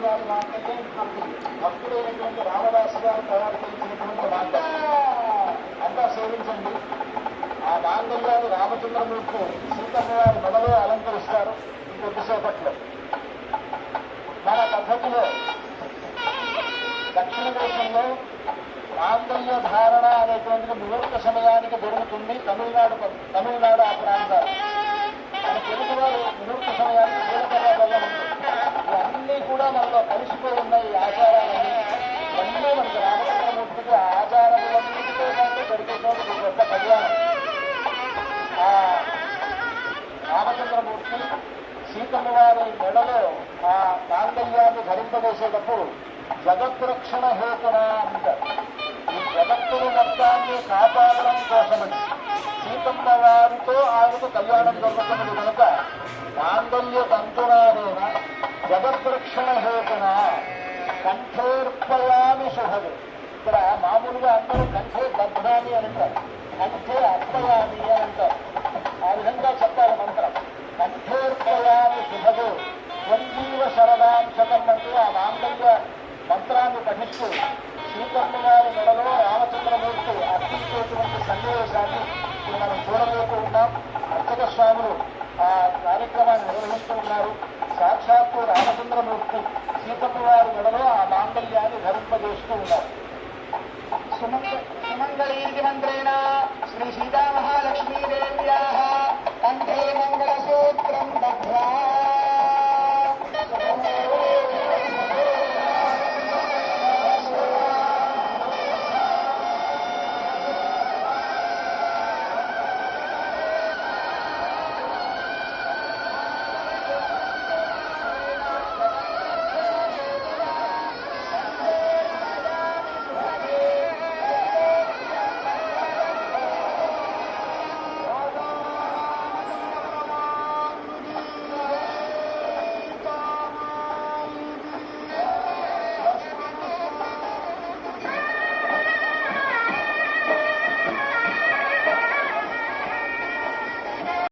గారి మాంగళ్యం భక్తుడైనటువంటి రామదాసు గారు తయారు చేసినటువంటి మాంగళ్యం అంతా సేవించండి. ఆ మాంగళ్యాన్ని రామచంద్రమూర్తి సీతమ్మ గారి మెడలో అలంకరిస్తారు కొద్దిసేపట్లో. మన పద్ధతిలో దక్షిణ దేశంలో మాంగళ్య ధారణ అనేటువంటిది ముహూర్త సమయానికి జరుగుతుంది. తమిళనాడు ఆ ప్రాంతాలు. మన తెలుగు వారు ముహూర్త సమయానికి జీలకర్ర బెల్లం ఉంటుంది. ఇవన్నీ కూడా మనలో కలిసిపోయి ఉన్నాయి. ఈ ఆచారాలన్నీ ఇవన్నీ మనకి రామచంద్రమూర్తికి ఆచారములన్నిటితో పాటు జరిగేటువంటి గొప్ప కళ్యాణం. ఆ రామచంద్రమూర్తి సీతమ్మ వారి మెడలో ఆ మాంగళ్యాన్ని ధరింపజేసేటప్పుడు జగద్రక్షణ హేతున అంటారు. ఈ జగత్తుని మొత్తాన్ని కాపాడడం కోసమని సీతమ్మ వారితో ఆయనకు కళ్యాణం జరుగుతున్నది కనుక మాంగళ్య తంతునారేణ జగద్రక్షణ హేతున కంఠేర్పయామి శుభది. ఇక్కడ మామూలుగా అందరూ కంఠే బధ్నామి అని అంటారు, కంఠే అర్పయామి అని అంటారు. ఆ విధంగా చెప్పాలి మంత్రం. కంఠేర్పయామి శుభదు స్వంజీవ శరదాంశతం అంటూ ఆ మాంగళ్య మంత్రాన్ని పఠిస్తూ సీతమ్మ గారి మెడలో రామచంద్రమూర్తి అర్పించేటువంటి సన్నివేశాన్ని ఇప్పుడు మనం చూడబోతూ ఉన్నాం. అర్చక స్వాములు ఆ కార్యక్రమాన్ని నిర్వహిస్తూ ఉన్నారు. సాక్షాత్తు రామచంద్రమూర్తి సీతమ్మ గారి మెడలో ఆ మాంగళ్యాన్ని ధరింపజేస్తూ ఉన్నారు. సుమంగళీర్తి మంత్రేణ శ్రీ